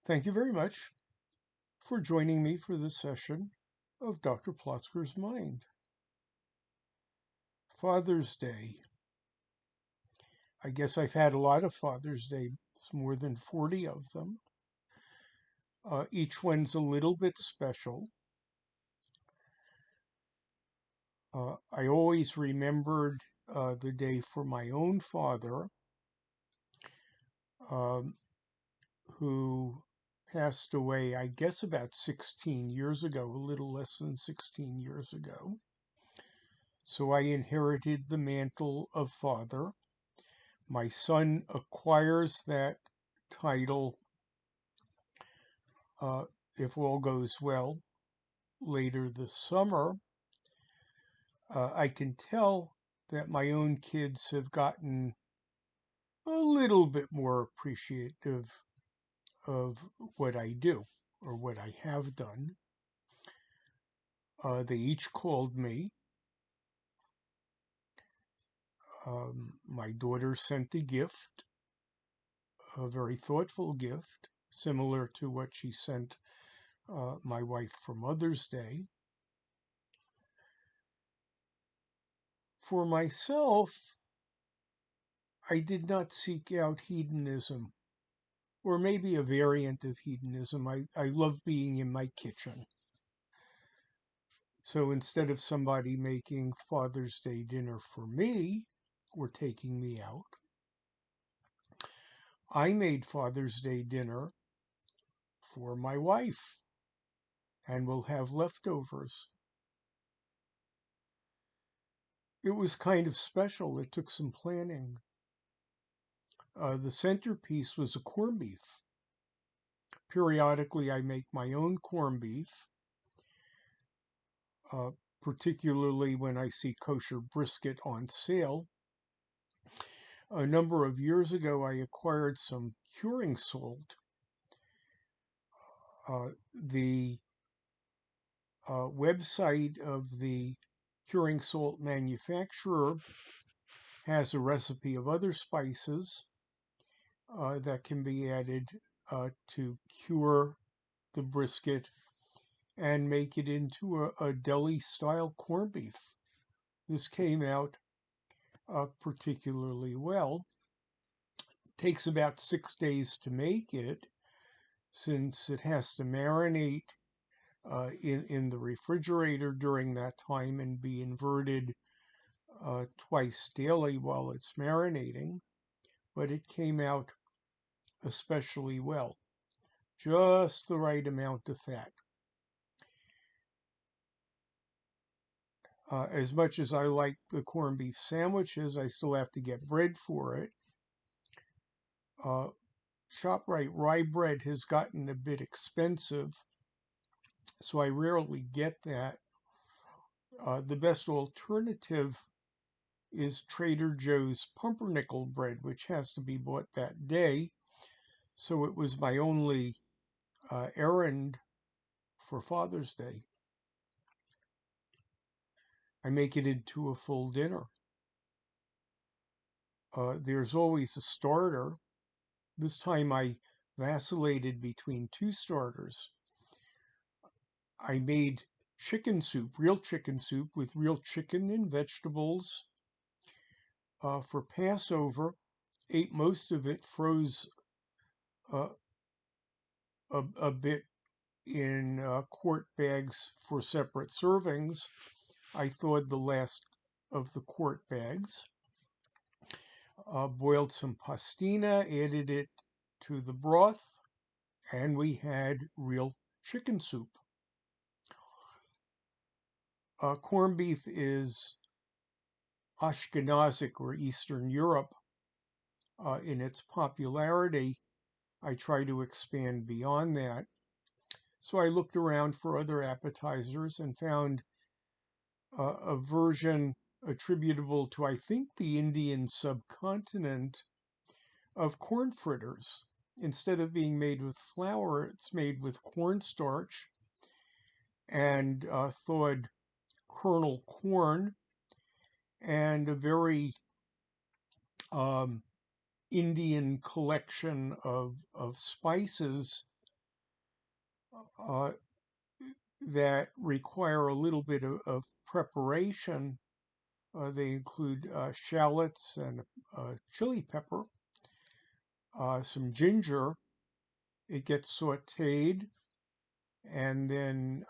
Thank you very much for joining me for this session of Dr. Plotzker's Mind. Father's Day. I guess I've had a lot of Father's Day, more than 40 of them. Each one's a little bit special. I always remembered the day for my own father, um, who passed away, I guess, about 16 years ago, a little less than 16 years ago. So I inherited the mantle of father. My son acquires that title, uh, if all goes well, later this summer. I can tell that my own kids have gotten a little bit more appreciative of what I do or what I have done. They each called me. My daughter sent a gift, a very thoughtful gift, similar to what she sent my wife for Mother's Day. For myself, I did not seek out hedonism, or maybe a variant of hedonism. I love being in my kitchen. So instead of somebody making Father's Day dinner for me or taking me out, I made Father's Day dinner for my wife and will have leftovers. It was kind of special. It took some planning. The centerpiece was a corned beef. Periodically, I make my own corned beef, uh, particularly when I see kosher brisket on sale. A number of years ago, I acquired some curing salt. The website of the curing salt manufacturer has a recipe of other spices that can be added to cure the brisket and make it into a deli style corned beef. This came out particularly well. Takes about 6 days to make it, since it has to marinate in the refrigerator during that time and be inverted twice daily while it's marinating. But it came out especially well, just the right amount of fat. As much as I like the corned beef sandwiches, I still have to get bread for it. Uh, ShopRite rye bread has gotten a bit expensive, so I rarely get that. The best alternative is Trader Joe's pumpernickel bread, which has to be bought that day. So it was my only errand for Father's Day. I make it into a full dinner. There's always a starter. This time I vacillated between two starters. I made chicken soup, real chicken soup with real chicken and vegetables for Passover. Ate most of it, froze uh, a bit in quart bags for separate servings. I thawed the last of the quart bags, boiled some pastina, added it to the broth, and we had real chicken soup. Corned beef is Ashkenazic or Eastern Europe in its popularity. I try to expand beyond that. So I looked around for other appetizers and found a version attributable to, I think, the Indian subcontinent of corn fritters. Instead of being made with flour, it's made with cornstarch and thawed kernel corn and a very um, Indian collection of spices uh, that require a little bit of preparation. They include shallots and chili pepper, some ginger. It gets sauteed and then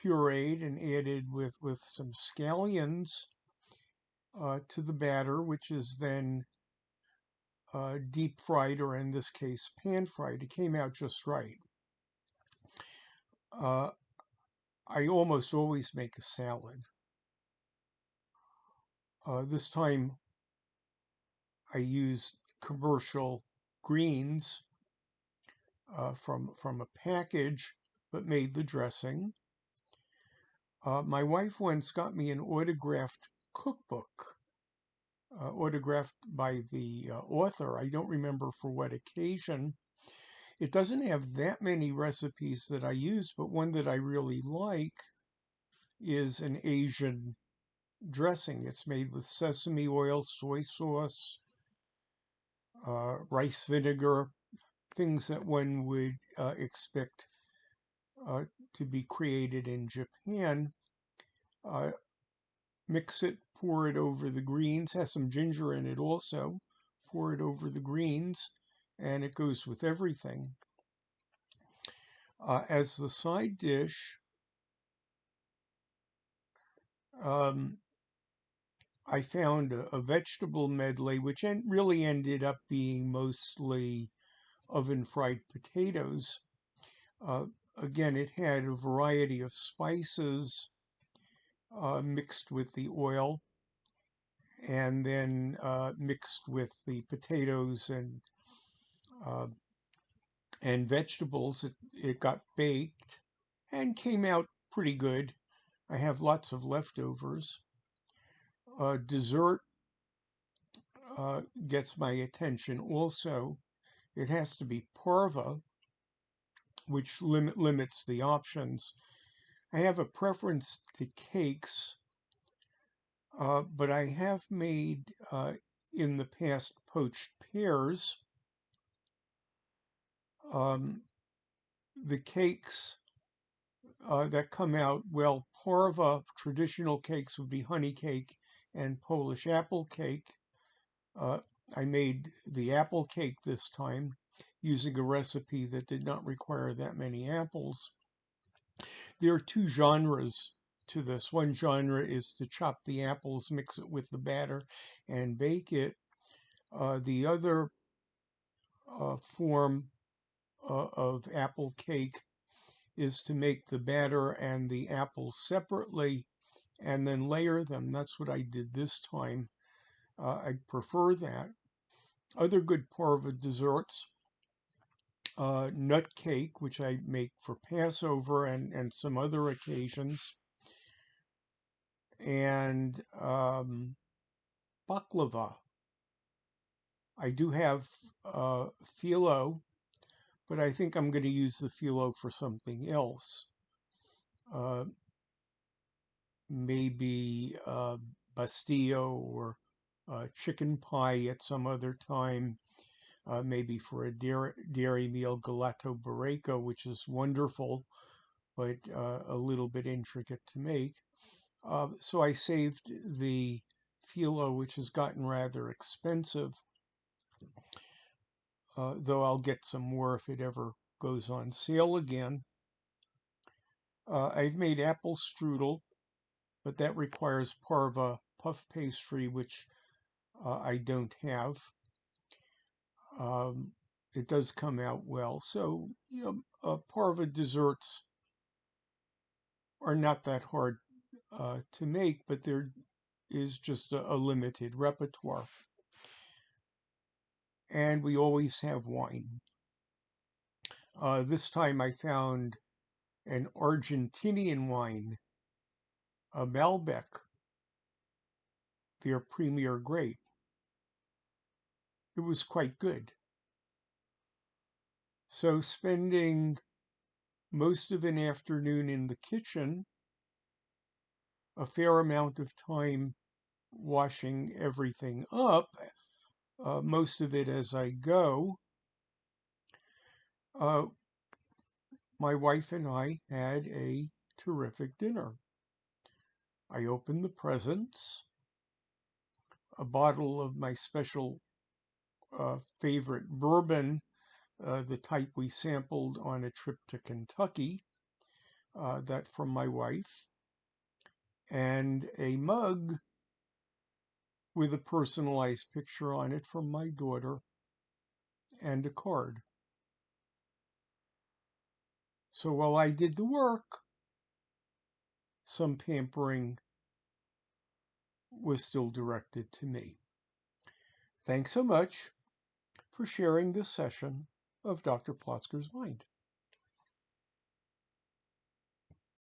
pureed and added with some scallions to the batter, which is then deep fried, or in this case, pan fried. It came out just right. Uh, I almost always make a salad. This time I used commercial greens from a package, but made the dressing. My wife once got me an autographed cookbook, autographed by the author. I don't remember for what occasion. It doesn't have that many recipes that I use, but one that I really like is an Asian dressing. It's made with sesame oil, soy sauce, rice vinegar, things that one would expect uh, to be created in Japan. Uh, Mix it, pour it over the greens, has some ginger in it also. Pour it over the greens, and it goes with everything. As the side dish, um, I found a vegetable medley, which really ended up being mostly oven fried potatoes. Uh, Again, it had a variety of spices mixed with the oil and then mixed with the potatoes uh, and vegetables. It got baked and came out pretty good. I have lots of leftovers. Dessert gets my attention also. It has to be parva, which limits the options. I have a preference to cakes, but I have made in the past poached pears. Um, the cakes that come out, well, parva traditional cakes would be honey cake and Polish apple cake. Uh, I made the apple cake this time using a recipe that did not require that many apples. There are two genres to this. One genre is to chop the apples, mix it with the batter, and bake it. The other form of apple cake is to make the batter and the apples separately and then layer them. That's what I did this time. I prefer that. Other good parva desserts, nut cake, which I make for Passover and some other occasions, and baklava. I do have phyllo, but I think I'm going to use the phyllo for something else. Uh, Maybe bastillo or chicken pie at some other time. Maybe for a dairy meal, gelato barreco, which is wonderful, but a little bit intricate to make. So I saved the phyllo, which has gotten rather expensive, though I'll get some more if it ever goes on sale again. I've made apple strudel, but that requires parva puff pastry, which I don't have. Um, it does come out well. So, parva desserts are not that hard to make, but there is just a limited repertoire. And we always have wine. This time I found an Argentinian wine, a Malbec, their premier grape. It was quite good. So spending most of an afternoon in the kitchen, a fair amount of time washing everything up, most of it as I go. Uh, my wife and I had a terrific dinner. I opened the presents, a bottle of my special favorite bourbon, the type we sampled on a trip to Kentucky, that from my wife, and a mug with a personalized picture on it from my daughter, and a card. So while I did the work, some pampering was still directed to me. Thanks so much for sharing this session of Dr. Plotzker's Mind.